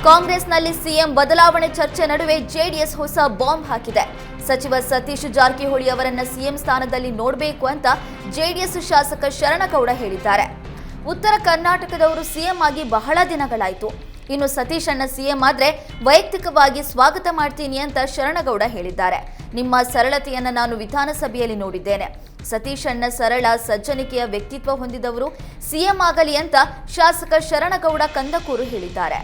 ಕಾಂಗ್ರೆಸ್ನಲ್ಲಿ ಸಿಎಂ ಬದಲಾವಣೆ ಚರ್ಚೆ ನಡುವೆ ಜೆಡಿಎಸ್ ಹೊಸ ಬಾಂಬ್ ಹಾಕಿದೆ. ಸಚಿವ ಸತೀಶ್ ಜಾರಕಿಹೊಳಿ ಅವರನ್ನ ಸಿಎಂ ಸ್ಥಾನದಲ್ಲಿ ನೋಡಬೇಕು ಅಂತ ಜೆಡಿಎಸ್ ಶಾಸಕ ಶರಣಗೌಡ ಹೇಳಿದ್ದಾರೆ. ಉತ್ತರ ಕರ್ನಾಟಕದವರು ಸಿಎಂ ಆಗಿ ಬಹಳ ದಿನಗಳಾಯಿತು. ಇನ್ನು ಸತೀಶ್ ಅಣ್ಣ ಸಿಎಂ ಆದ್ರೆ ವೈಯಕ್ತಿಕವಾಗಿ ಸ್ವಾಗತ ಮಾಡ್ತೀನಿ ಅಂತ ಶರಣಗೌಡ ಹೇಳಿದ್ದಾರೆ. ನಿಮ್ಮ ಸರಳತೆಯನ್ನ ನಾನು ವಿಧಾನಸಭೆಯಲ್ಲಿ ನೋಡಿದ್ದೇನೆ. ಸತೀಶ್ ಅಣ್ಣ ಸರಳ ಸಜ್ಜನಿಕೆಯ ವ್ಯಕ್ತಿತ್ವ ಹೊಂದಿದವರು ಸಿಎಂ ಆಗಲಿ ಅಂತ ಶಾಸಕ ಶರಣಗೌಡ ಕಂದಕೂರು ಹೇಳಿದ್ದಾರೆ.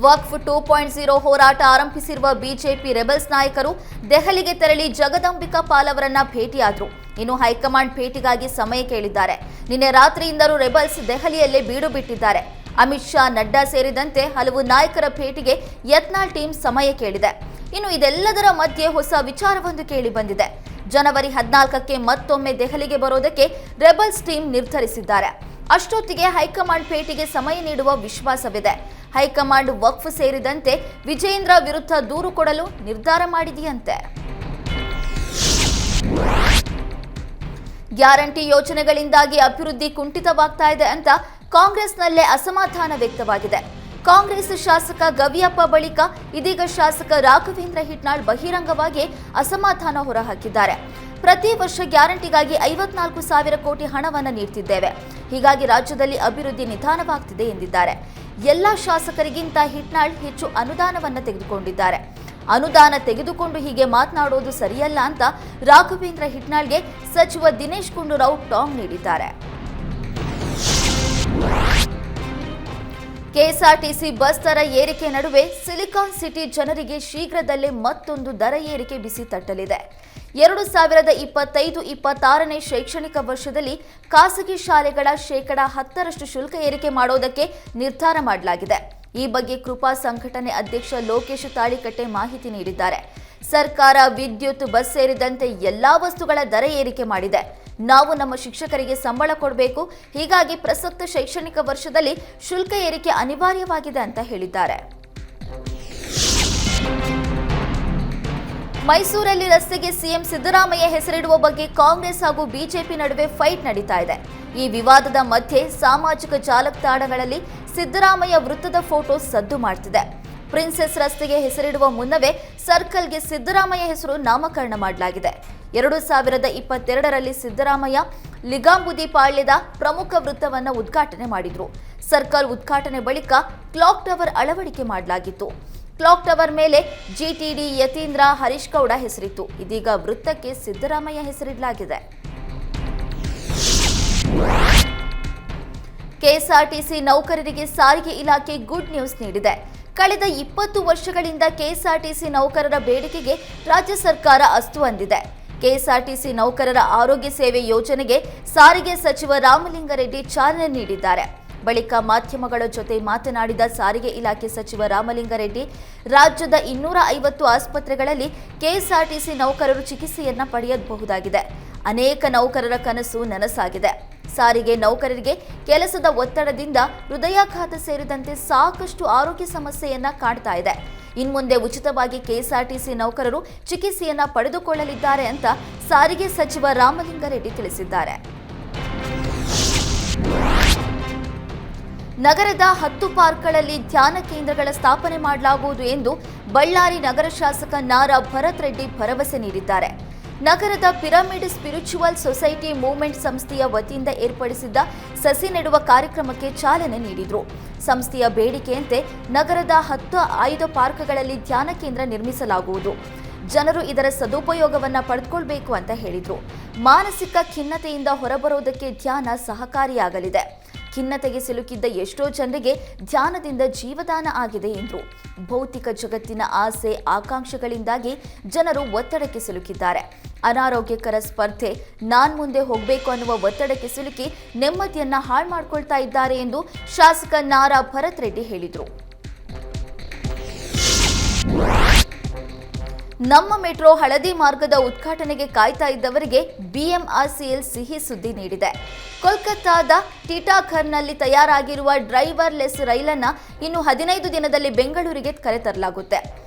ವಕ್ಫ್ 2.0 ಹೋರಾಟ ಆರಂಭಿಸಿರುವ ಬಿಜೆಪಿ ರೆಬಲ್ಸ್ ನಾಯಕರು ದೆಹಲಿಗೆ ತೆರಳಿ ಜಗದಂಬಿಕಾ ಪಾಲ್ ಅವರನ್ನ ಭೇಟಿಯಾದರು. ಇನ್ನು ಹೈಕಮಾಂಡ್ ಭೇಟಿಗಾಗಿ ಸಮಯ ಕೇಳಿದ್ದಾರೆ. ನಿನ್ನೆ ರಾತ್ರಿಯಿಂದಲೂ ರೆಬಲ್ಸ್ ದೆಹಲಿಯಲ್ಲೇ ಬೀಡು ಬಿಟ್ಟಿದ್ದಾರೆ. ಅಮಿತ್ ಶಾ, ನಡ್ಡಾ ಸೇರಿದಂತೆ ಹಲವು ನಾಯಕರ ಭೇಟಿಗೆ ಯತ್ನಾಳ್ ಟೀಮ್ ಸಮಯ ಕೇಳಿದೆ. ಇನ್ನು ಇದೆಲ್ಲದರ ಮಧ್ಯೆ ಹೊಸ ವಿಚಾರವೊಂದು ಕೇಳಿ ಬಂದಿದೆ. ಜನವರಿ 14ಕ್ಕೆ ಮತ್ತೊಮ್ಮೆ ದೆಹಲಿಗೆ ಬರೋದಕ್ಕೆ ರೆಬಲ್ಸ್ ಟೀಮ್ ನಿರ್ಧರಿಸಿದ್ದಾರೆ. ಅಷ್ಟೊತ್ತಿಗೆ ಹೈಕಮಾಂಡ್ ಭೇಟಿಗೆ ಸಮಯ ನೀಡುವ ವಿಶ್ವಾಸವಿದೆ. ಹೈಕಮಾಂಡ್ ವಕ್ಫ್ ಸೇರಿದಂತೆ ವಿಜೇಂದ್ರ ವಿರುದ್ಧ ದೂರು ಕೊಡಲು ನಿರ್ಧಾರ ಮಾಡಿದೆಯಂತೆ. ಗ್ಯಾರಂಟಿ ಯೋಜನೆಗಳಿಂದಾಗಿ ಅಭಿವೃದ್ಧಿ ಕುಂಠಿತವಾಗ್ತಾ ಇದೆ ಅಂತ ಕಾಂಗ್ರೆಸ್ನಲ್ಲೇ ಅಸಮಾಧಾನ ವ್ಯಕ್ತವಾಗಿದೆ. ಕಾಂಗ್ರೆಸ್ ಶಾಸಕ ಗವಿಯಪ್ಪ ಬಳಿಕ ಇದೀಗ ಶಾಸಕ ರಾಘವೇಂದ್ರ ಹಿಟ್ನಾಳ್ ಬಹಿರಂಗವಾಗಿ ಅಸಮಾಧಾನ ಹೊರಹಾಕಿದ್ದಾರೆ. ಪ್ರತಿ ವರ್ಷ ಗ್ಯಾರಂಟಿಗಾಗಿ 54,000 ಕೋಟಿ ಹಣವನ್ನು ನೀಡುತ್ತಿದ್ದೇವೆ. ಹೀಗಾಗಿ ರಾಜ್ಯದಲ್ಲಿ ಅಭಿವೃದ್ಧಿ ನಿಧಾನವಾಗ್ತಿದೆ ಎಂದಿದ್ದಾರೆ. ಎಲ್ಲ ಶಾಸಕರಿಗಿಂತ ಹಿಟ್ನಾಳ್ ಹೆಚ್ಚು ಅನುದಾನವನ್ನು ತೆಗೆದುಕೊಂಡಿದ್ದಾರೆ. ಅನುದಾನ ತೆಗೆದುಕೊಂಡು ಹೀಗೆ ಮಾತನಾಡೋದು ಸರಿಯಲ್ಲ ಅಂತ ರಾಘವೇಂದ್ರ ಹಿಟ್ನಾಳ್ಗೆ ಸಚಿವ ದಿನೇಶ್ ಗುಂಡೂರಾವ್ ಟಾಂಗ್ ನೀಡಿದ್ದಾರೆ. ಕೆಎಸ್ಆರ್ಟಿಸಿ ಬಸ್ ದರ ಏರಿಕೆ ನಡುವೆ ಸಿಲಿಕಾನ್ ಸಿಟಿ ಜನರಿಗೆ ಶೀಘ್ರದಲ್ಲೇ ಮತ್ತೊಂದು ದರ ಏರಿಕೆ ಬಿಸಿ ತಟ್ಟಲಿದೆ. 2025-26ನೇ ಶೈಕ್ಷಣಿಕ ವರ್ಷದಲ್ಲಿ ಖಾಸಗಿ ಶಾಲೆಗಳ ಶೇಕಡಾ 10ರಷ್ಟು ಶುಲ್ಕ ಏರಿಕೆ ಮಾಡೋದಕ್ಕೆ ನಿರ್ಧಾರ ಮಾಡಲಾಗಿದೆ. ಈ ಬಗ್ಗೆ ಕೃಪಾ ಸಂಘಟನೆ ಅಧ್ಯಕ್ಷ ಲೋಕೇಶ್ ತಾಳಿಕಟ್ಟೆ ಮಾಹಿತಿ ನೀಡಿದ್ದಾರೆ. ಸರ್ಕಾರ ವಿದ್ಯುತ್, ಬಸ್ ಸೇರಿದಂತೆ ಎಲ್ಲಾ ವಸ್ತುಗಳ ದರ ಏರಿಕೆ ಮಾಡಿದೆ. ನಾವು ನಮ್ಮ ಶಿಕ್ಷಕರಿಗೆ ಸಂಬಳ ಕೊಡಬೇಕು. ಹೀಗಾಗಿ ಪ್ರಸಕ್ತ ಶೈಕ್ಷಣಿಕ ವರ್ಷದಲ್ಲಿ ಶುಲ್ಕ ಏರಿಕೆ ಅನಿವಾರ್ಯವಾಗಿದೆ ಅಂತ ಹೇಳಿದ್ದಾರೆ. ಮೈಸೂರಲ್ಲಿ ರಸ್ತೆಗೆ ಸಿಎಂ ಸಿದ್ದರಾಮಯ್ಯ ಹೆಸರಿಡುವ ಬಗ್ಗೆ ಕಾಂಗ್ರೆಸ್ ಹಾಗೂ ಬಿಜೆಪಿ ನಡುವೆ ಫೈಟ್ ನಡೀತಾ ಇದೆ. ಈ ವಿವಾದದ ಮಧ್ಯೆ ಸಾಮಾಜಿಕ ಜಾಲತಾಣಗಳಲ್ಲಿ ಸಿದ್ದರಾಮಯ್ಯ ವೃತ್ತದ ಫೋಟೋ ಸದ್ದು ಮಾಡ್ತಿದೆ. ಪ್ರಿನ್ಸೆಸ್ ರಸ್ತೆಗೆ ಹೆಸರಿಡುವ ಮುನ್ನವೇ ಸರ್ಕಲ್ಗೆ ಸಿದ್ದರಾಮಯ್ಯ ಹೆಸರು ನಾಮಕರಣ ಮಾಡಲಾಗಿದೆ. 2022ರಲ್ಲಿ ಸಿದ್ದರಾಮಯ್ಯ ಲಿಗಾಂಬುದಿ ಪಾಳ್ಯದ ಪ್ರಮುಖ ವೃತ್ತವನ್ನು ಉದ್ಘಾಟನೆ ಮಾಡಿದ್ರು. ಸರ್ಕಲ್ ಉದ್ಘಾಟನೆ ಬಳಿಕ ಕ್ಲಾಕ್ ಟವರ್ ಅಳವಡಿಕೆ ಮಾಡಲಾಗಿತ್ತು. ಕ್ಲಾಕ್ ಟವರ್ ಮೇಲೆ ಜಿಟಿಡಿ, ಯತೀಂದ್ರ, ಹರೀಶ್ ಗೌಡ ಹೆಸರಿತ್ತು. ಇದೀಗ ವೃತ್ತಕ್ಕೆ ಸಿದ್ದರಾಮಯ್ಯ ಹೆಸರಿಡಲಾಗಿದೆ. ಕೆಎಸ್ಆರ್ಟಿಸಿ ನೌಕರರಿಗೆ ಸಾರಿಗೆ ಇಲಾಖೆ ಗುಡ್ ನ್ಯೂಸ್ ನೀಡಿದೆ. ಕಳೆದ 20 ವರ್ಷಗಳಿಂದ ಕೆಎಸ್ಆರ್ಟಿಸಿ ನೌಕರರ ಬೇಡಿಕೆಗೆ ರಾಜ್ಯ ಸರ್ಕಾರ ಅಸ್ತು ಅಂದಿದೆ. ಕೆಎಸ್ಆರ್ಟಿಸಿ ನೌಕರರ ಆರೋಗ್ಯ ಸೇವೆ ಯೋಜನೆಗೆ ಸಾರಿಗೆ ಸಚಿವ ರಾಮಲಿಂಗಾರೆಡ್ಡಿ ಚಾಲನೆ ನೀಡಿದ್ದಾರೆ. ಬಳಿಕ ಮಾಧ್ಯಮಗಳ ಜೊತೆ ಮಾತನಾಡಿದ ಸಾರಿಗೆ ಇಲಾಖೆ ಸಚಿವ ರಾಮಲಿಂಗಾರೆಡ್ಡಿ, ರಾಜ್ಯದ 250 ಆಸ್ಪತ್ರೆಗಳಲ್ಲಿ ಕೆಎಸ್ಆರ್ಟಿಸಿ ನೌಕರರು ಚಿಕಿತ್ಸೆಯನ್ನ ಪಡೆಯಬಹುದಾಗಿದೆ. ಅನೇಕ ನೌಕರರ ಕನಸು ನನಸಾಗಿದೆ. ಸಾರಿಗೆ ನೌಕರರಿಗೆ ಕೆಲಸದ ಒತ್ತಡದಿಂದ ಹೃದಯಾಘಾತ ಸೇರಿದಂತೆ ಸಾಕಷ್ಟು ಆರೋಗ್ಯ ಸಮಸ್ಯೆಯನ್ನ ಕಾಡ್ತಾ ಇದೆ. ಇನ್ಮುಂದೆ ಉಚಿತವಾಗಿ ಕೆಎಸ್ಆರ್ಟಿಸಿ ನೌಕರರು ಚಿಕಿತ್ಸೆಯನ್ನ ಪಡೆದುಕೊಳ್ಳಲಿದ್ದಾರೆ ಅಂತ ಸಾರಿಗೆ ಸಚಿವ ರಾಮಲಿಂಗಾರೆಡ್ಡಿ ತಿಳಿಸಿದ್ದಾರೆ. ನಗರದ 10 ಪಾರ್ಕ್ಗಳಲ್ಲಿ ಧ್ಯಾನ ಕೇಂದ್ರಗಳ ಸ್ಥಾಪನೆ ಮಾಡಲಾಗುವುದು ಎಂದು ಬಳ್ಳಾರಿ ನಗರ ಶಾಸಕ ನಾರಾ ಭರತ್ ರೆಡ್ಡಿ ಭರವಸೆ ನೀಡಿದ್ದಾರೆ. ನಗರದ ಪಿರಮಿಡ್ ಸ್ಪಿರಿಚುವಲ್ ಸೊಸೈಟಿ ಮೂವ್ಮೆಂಟ್ ಸಂಸ್ಥೆಯ ವತಿಯಿಂದ ಏರ್ಪಡಿಸಿದ್ದ ಸಸಿ ನೆಡುವ ಕಾರ್ಯಕ್ರಮಕ್ಕೆ ಚಾಲನೆ ನೀಡಿದರು. ಸಂಸ್ಥೆಯ ಬೇಡಿಕೆಯಂತೆ ನಗರದ 10 ಆಯ್ದ ಪಾರ್ಕ್ಗಳಲ್ಲಿ ಧ್ಯಾನ ಕೇಂದ್ರ ನಿರ್ಮಿಸಲಾಗುವುದು. ಜನರು ಇದರ ಸದುಪಯೋಗವನ್ನು ಪಡೆದುಕೊಳ್ಳಬೇಕು ಅಂತ ಹೇಳಿದರು. ಮಾನಸಿಕ ಖಿನ್ನತೆಯಿಂದ ಹೊರಬರೋದಕ್ಕೆ ಧ್ಯಾನ ಸಹಕಾರಿಯಾಗಲಿದೆ. ಖಿನ್ನತೆಗೆ ಸಿಲುಕಿದ್ದ ಎಷ್ಟೋ ಜನರಿಗೆ ಧ್ಯಾನದಿಂದ ಜೀವದಾನ ಆಗಿದೆ ಎಂದರು. ಭೌತಿಕ ಜಗತ್ತಿನ ಆಸೆ ಆಕಾಂಕ್ಷೆಗಳಿಂದಾಗಿ ಜನರು ಒತ್ತಡಕ್ಕೆ ಸಿಲುಕಿದ್ದಾರೆ. ಅನಾರೋಗ್ಯಕರ ಸ್ಪರ್ಧೆ, ನಾನ್ ಮುಂದೆ ಹೋಗಬೇಕು ಅನ್ನುವ ಒತ್ತಡಕ್ಕೆ ಸಿಲುಕಿ ನೆಮ್ಮದಿಯನ್ನ ಹಾಳು ಮಾಡಿಕೊಳ್ತಾ ಇದ್ದಾರೆ ಎಂದು ಶಾಸಕ ನಾರಾ ಭರತ್ ರೆಡ್ಡಿ ಹೇಳಿದರು. ನಮ್ಮ ಮೆಟ್ರೋ ಹಳದಿ ಮಾರ್ಗದ ಉದ್ಘಾಟನೆಗೆ ಕಾಯ್ತಾ ಇದ್ದವರಿಗೆ ಬಿಎಂಆರ್ಸಿಎಲ್ ಸಿಹಿ ಸುದ್ದಿ ನೀಡಿದೆ. ಕೋಲ್ಕತ್ತಾದ ಟಿಟಾಘರ್ನಲ್ಲಿ ತಯಾರಾಗಿರುವ ಡ್ರೈವರ್ಲೆಸ್ ರೈಲನ್ನು ಇನ್ನು 15 ದಿನದಲ್ಲಿ ಬೆಂಗಳೂರಿಗೆ ಕರೆತರಲಾಗುತ್ತೆ.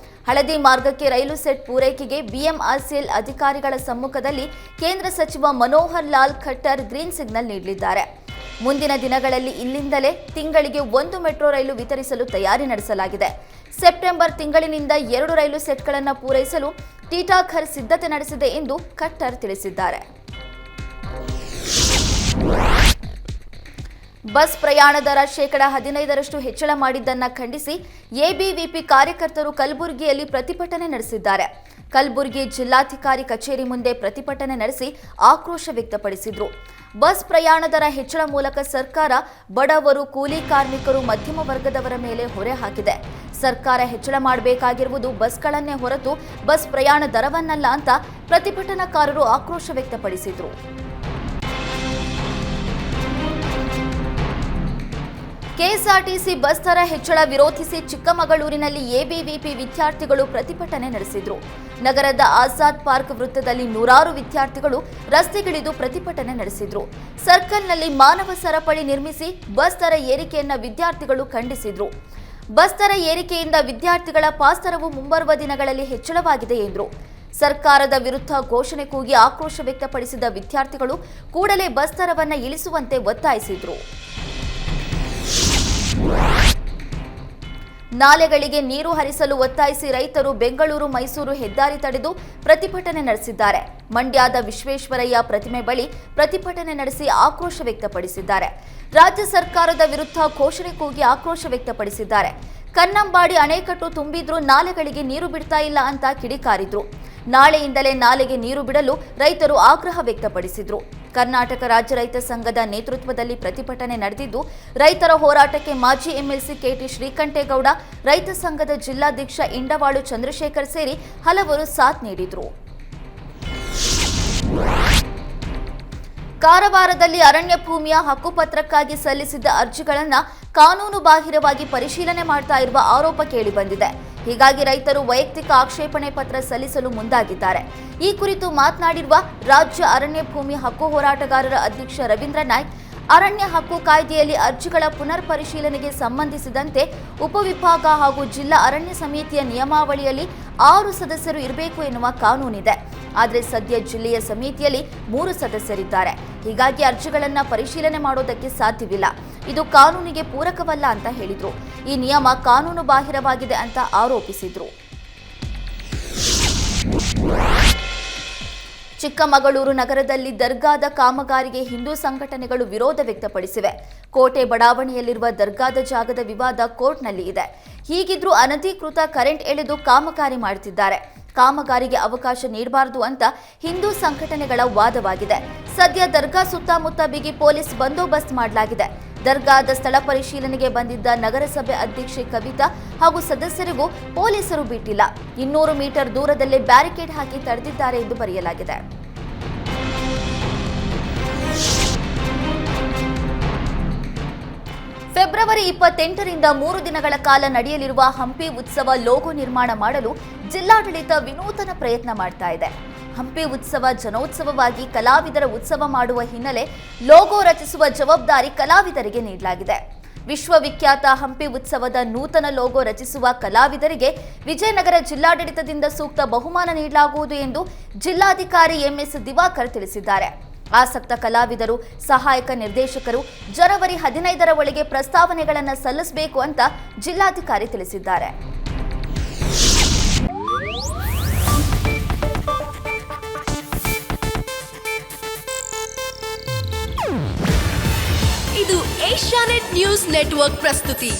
ಹಳದಿ ಮಾರ್ಗಕ್ಕೆ ರೈಲು ಸೆಟ್ ಪೂರೈಕೆಗೆ ಬಿಎಂಆರ್ಸಿಎಲ್ ಅಧಿಕಾರಿಗಳ ಸಮ್ಮುಖದಲ್ಲಿ ಕೇಂದ್ರ ಸಚಿವ ಮನೋಹರ್ ಲಾಲ್ ಖಟ್ಟರ್ ಗ್ರೀನ್ ಸಿಗ್ನಲ್ ನೀಡಲಿದ್ದಾರೆ. ಮುಂದಿನ ದಿನಗಳಲ್ಲಿ ಇಲ್ಲಿಂದಲೇ ತಿಂಗಳಿಗೆ 1 ಮೆಟ್ರೋ ರೈಲು ವಿತರಿಸಲು ತಯಾರಿ ನಡೆಸಲಾಗಿದೆ. ಸೆಪ್ಟೆಂಬರ್ ತಿಂಗಳಿನಿಂದ 2 ರೈಲು ಸೆಟ್ಗಳನ್ನು ಪೂರೈಸಲು ಟಿಟಾಖರ್ ಸಿದ್ಧತೆ ನಡೆಸಿದೆ ಎಂದು ಖಟ್ಟರ್ ತಿಳಿಸಿದ್ದಾರೆ. ಬಸ್ ಪ್ರಯಾಣ ದರ %15ರಷ್ಟು ಹೆಚ್ಚಳ ಮಾಡಿದ್ದನ್ನು ಖಂಡಿಸಿ ಎಬಿವಿಪಿ ಕಾರ್ಯಕರ್ತರು ಕಲಬುರಗಿಯಲ್ಲಿ ಪ್ರತಿಭಟನೆ ನಡೆಸಿದ್ದಾರೆ. ಕಲಬುರಗಿ ಜಿಲ್ಲಾಧಿಕಾರಿ ಕಚೇರಿ ಮುಂದೆ ಪ್ರತಿಭಟನೆ ನಡೆಸಿ ಆಕ್ರೋಶ ವ್ಯಕ್ತಪಡಿಸಿದರು. ಬಸ್ ಪ್ರಯಾಣ ದರ ಹೆಚ್ಚಳ ಮೂಲಕ ಸರ್ಕಾರ ಬಡವರು, ಕೂಲಿ ಕಾರ್ಮಿಕರು, ಮಧ್ಯಮ ವರ್ಗದವರ ಮೇಲೆ ಹೊರೆ ಹಾಕಿದೆ. ಸರ್ಕಾರ ಹೆಚ್ಚಳ ಮಾಡಬೇಕಾಗಿರುವುದು ಬಸ್ಗಳನ್ನೇ ಹೊರತು ಬಸ್ ಪ್ರಯಾಣ ದರವನ್ನಲ್ಲ ಅಂತ ಪ್ರತಿಭಟನಾಕಾರರು ಆಕ್ರೋಶ ವ್ಯಕ್ತಪಡಿಸಿದರು. ಕೆಎಸ್ಆರ್ಟಿಸಿ ಬಸ್ ದರ ಹೆಚ್ಚಳ ವಿರೋಧಿಸಿ ಚಿಕ್ಕಮಗಳೂರಿನಲ್ಲಿ ಎಬಿವಿಪಿ ವಿದ್ಯಾರ್ಥಿಗಳು ಪ್ರತಿಭಟನೆ ನಡೆಸಿದರು. ನಗರದ ಆಜಾದ್ ಪಾರ್ಕ್ ವೃತ್ತದಲ್ಲಿ ನೂರಾರು ವಿದ್ಯಾರ್ಥಿಗಳು ರಸ್ತೆಗಿಳಿದು ಪ್ರತಿಭಟನೆ ನಡೆಸಿದರು. ಸರ್ಕಲ್ನಲ್ಲಿ ಮಾನವ ಸರಪಳಿ ನಿರ್ಮಿಸಿ ಬಸ್ ದರ ಏರಿಕೆಯನ್ನು ವಿದ್ಯಾರ್ಥಿಗಳು ಖಂಡಿಸಿದರು. ಬಸ್ ದರ ಏರಿಕೆಯಿಂದ ವಿದ್ಯಾರ್ಥಿಗಳ ಪಾಸ್ ದರವು ಮುಂಬರುವ ದಿನಗಳಲ್ಲಿ ಹೆಚ್ಚಳವಾಗಿದೆ ಎಂದರು. ಸರ್ಕಾರದ ವಿರುದ್ಧ ಘೋಷಣೆ ಕೂಗಿ ಆಕ್ರೋಶ ವ್ಯಕ್ತಪಡಿಸಿದ ವಿದ್ಯಾರ್ಥಿಗಳು ಕೂಡಲೇ ಬಸ್ ದರವನ್ನು ಇಳಿಸುವಂತೆ ಒತ್ತಾಯಿಸಿದರು. ನಾಲೆಗಳಿಗೆ ನೀರು ಹರಿಸಲು ಒತ್ತಾಯಿಸಿ ರೈತರು ಬೆಂಗಳೂರು ಮೈಸೂರು ಹೆದ್ದಾರಿ ತಡೆದು ಪ್ರತಿಭಟನೆ ನಡೆಸಿದ್ದಾರೆ. ಮಂಡ್ಯದ ವಿಶ್ವೇಶ್ವರಯ್ಯ ಪ್ರತಿಮೆ ಬಳಿ ಪ್ರತಿಭಟನೆ ನಡೆಸಿ ಆಕ್ರೋಶ ವ್ಯಕ್ತಪಡಿಸಿದ್ದಾರೆ. ರಾಜ್ಯ ಸರ್ಕಾರದ ವಿರುದ್ಧ ಘೋಷಣೆ ಕೂಗಿ ಆಕ್ರೋಶ ವ್ಯಕ್ತಪಡಿಸಿದ್ದಾರೆ. ಕನ್ನಂಬಾಡಿ ಅಣೆಕಟ್ಟು ತುಂಬಿದ್ರೂ ನಾಲೆಗಳಿಗೆ ನೀರು ಬಿಡ್ತಾ ಇಲ್ಲ ಅಂತ ಕಿಡಿಕಾರಿದ್ರು. ನಾಳೆಯಿಂದಲೇ ನಾಲೆಗೆ ನೀರು ಬಿಡಲು ರೈತರು ಆಗ್ರಹ ವ್ಯಕ್ತಪಡಿಸಿದ್ರು. ಕರ್ನಾಟಕ ರಾಜ್ಯ ರೈತ ಸಂಘದ ನೇತೃತ್ವದಲ್ಲಿ ಪ್ರತಿಭಟನೆ ನಡೆದಿದ್ದು, ರೈತರ ಹೋರಾಟಕ್ಕೆ ಮಾಜಿ ಎಂಎಲ್ಸಿ ಕೆಟಿ ಶ್ರೀಕಂಠೇಗೌಡ, ರೈತ ಸಂಘದ ಜಿಲ್ಲಾಧ್ಯಕ್ಷ ಇಂಡವಾಳು ಚಂದ್ರಶೇಖರ್ ಸೇರಿ ಹಲವರು ಸಾಥ್ ನೀಡಿದರು. ಕಾರವಾರದಲ್ಲಿ ಅರಣ್ಯ ಭೂಮಿಯ ಹಕ್ಕುಪತ್ರಕ್ಕಾಗಿ ಸಲ್ಲಿಸಿದ್ದ ಅರ್ಜಿಗಳನ್ನು ಕಾನೂನು ಬಾಹಿರವಾಗಿ ಪರಿಶೀಲನೆ ಮಾಡ್ತಾ ಇರುವ ಆರೋಪ ಕೇಳಿಬಂದಿದೆ. ಹೀಗಾಗಿ ರೈತರು ವೈಯಕ್ತಿಕ ಆಕ್ಷೇಪಣೆ ಪತ್ರ ಸಲ್ಲಿಸಲು ಮುಂದಾಗಿದ್ದಾರೆ. ಈ ಕುರಿತು ಮಾತನಾಡಿರುವ ರಾಜ್ಯ ಅರಣ್ಯ ಭೂಮಿ ಹಕ್ಕು ಹೋರಾಟಗಾರರ ಅಧ್ಯಕ್ಷ ರವೀಂದ್ರ ನಾಯ್ಕ್, ಅರಣ್ಯ ಹಕ್ಕು ಕಾಯ್ದೆಯಲ್ಲಿ ಅರ್ಜಿಗಳ ಪುನರ್ ಪರಿಶೀಲನೆಗೆ ಸಂಬಂಧಿಸಿದಂತೆ ಉಪವಿಭಾಗ ಹಾಗೂ ಜಿಲ್ಲಾ ಅರಣ್ಯ ಸಮಿತಿಯ ನಿಯಮಾವಳಿಯಲ್ಲಿ 6 ಸದಸ್ಯರು ಇರಬೇಕು ಎನ್ನುವ ಕಾನೂನಿದೆ. ಆದರೆ ಸದ್ಯ ಜಿಲ್ಲೆಯ ಸಮಿತಿಯಲ್ಲಿ 3 ಸದಸ್ಯರಿದ್ದಾರೆ. ಹೀಗಾಗಿ ಅರ್ಜಿಗಳನ್ನು ಪರಿಶೀಲನೆ ಮಾಡೋದಕ್ಕೆ ಸಾಧ್ಯವಿಲ್ಲ. ಇದು ಕಾನೂನಿಗೆ ಪೂರಕವಲ್ಲ ಅಂತ ಹೇಳಿದ್ರು. ಈ ನಿಯಮ ಕಾನೂನು ಬಾಹಿರವಾಗಿದೆ ಅಂತ ಆರೋಪಿಸಿದ್ರು. ಚಿಕ್ಕಮಗಳೂರು ನಗರದಲ್ಲಿ ದರ್ಗಾದ ಕಾಮಗಾರಿಗೆ ಹಿಂದೂ ಸಂಘಟನೆಗಳು ವಿರೋಧ ವ್ಯಕ್ತಪಡಿಸಿವೆ. ಕೋಟೆ ಬಡಾವಣೆಯಲ್ಲಿರುವ ದರ್ಗಾದ ಜಾಗದ ವಿವಾದ ಕೋರ್ಟ್ನಲ್ಲಿ ಇದೆ. ಹೀಗಿದ್ರೂ ಅನಧಿಕೃತ ಕರೆಂಟ್ ಎಳೆದು ಕಾಮಗಾರಿ ಮಾಡುತ್ತಿದ್ದಾರೆ. ಕಾಮಗಾರಿಗೆ ಅವಕಾಶ ನೀಡಬಾರದು ಅಂತ ಹಿಂದೂ ಸಂಘಟನೆಗಳ ವಾದವಾಗಿದೆ. ಸದ್ಯ ದರ್ಗಾ ಸುತ್ತಮುತ್ತ ಬಿಗಿ ಪೊಲೀಸ್ ಬಂದೋಬಸ್ತ್ ಮಾಡಲಾಗಿದೆ. ದರ್ಗಾದ ಸ್ಥಳ ಪರಿಶೀಲನೆಗೆ ಬಂದಿದ್ದ ನಗರಸಭೆ ಅಧ್ಯಕ್ಷೆ ಕವಿತಾ ಹಾಗೂ ಸದಸ್ಯರಿಗೂ ಪೊಲೀಸರು ಬಿಟ್ಟಿಲ್ಲ. 200 ಮೀಟರ್ ದೂರದಲ್ಲೇ ಬ್ಯಾರಿಕೇಡ್ ಹಾಕಿ ತಡೆದಿದ್ದಾರೆ ಎಂದು ಬರೆಯಲಾಗಿದೆ. ಫೆಬ್ರವರಿ 28ರಿಂದ 3 ದಿನಗಳ ಕಾಲ ನಡೆಯಲಿರುವ ಹಂಪಿ ಉತ್ಸವ ಲೋಗೋ ನಿರ್ಮಾಣ ಮಾಡಲು ಜಿಲ್ಲಾಡಳಿತ ವಿನೂತನ ಪ್ರಯತ್ನ ಮಾಡ್ತಾ ಇದೆ. ಹಂಪಿ ಉತ್ಸವ ಜನೋತ್ಸವವಾಗಿ ಕಲಾವಿದರ ಉತ್ಸವ ಮಾಡುವ ಹಿನ್ನೆಲೆ ಲೋಗೋ ರಚಿಸುವ ಜವಾಬ್ದಾರಿ ಕಲಾವಿದರಿಗೆ ನೀಡಲಾಗಿದೆ. ವಿಶ್ವವಿಖ್ಯಾತ ಹಂಪಿ ಉತ್ಸವದ ನೂತನ ಲೋಗೋ ರಚಿಸುವ ಕಲಾವಿದರಿಗೆ ವಿಜಯನಗರ ಜಿಲ್ಲಾಡಳಿತದಿಂದ ಸೂಕ್ತ ಬಹುಮಾನ ನೀಡಲಾಗುವುದು ಎಂದು ಜಿಲ್ಲಾಧಿಕಾರಿ ಎಂಎಸ್ ದಿವಾಕರ್ ತಿಳಿಸಿದ್ದಾರೆ. ಆಸಕ್ತ ಕಲಾವಿದರು, ಸಹಾಯಕ ನಿರ್ದೇಶಕರು ಜನವರಿ 15ರ ಒಳಗೆ ಪ್ರಸ್ತಾವನೆಗಳನ್ನು ಸಲ್ಲಿಸಬೇಕು ಅಂತ ಜಿಲ್ಲಾಧಿಕಾರಿ ತಿಳಿಸಿದ್ದಾರೆ. ಇದು ಏಷ್ಯಾನೆಟ್ ನ್ಯೂಸ್ ನೆಟ್ವರ್ಕ್ ಪ್ರಸ್ತುತಿ.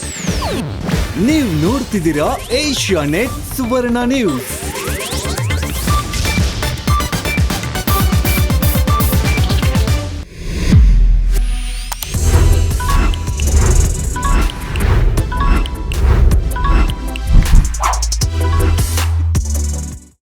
ನೀವು ನೋಡ್ತಿದ್ದೀರಾ ಏಷ್ಯಾನೆಟ್ ಸುವರ್ಣ ನ್ಯೂಸ್.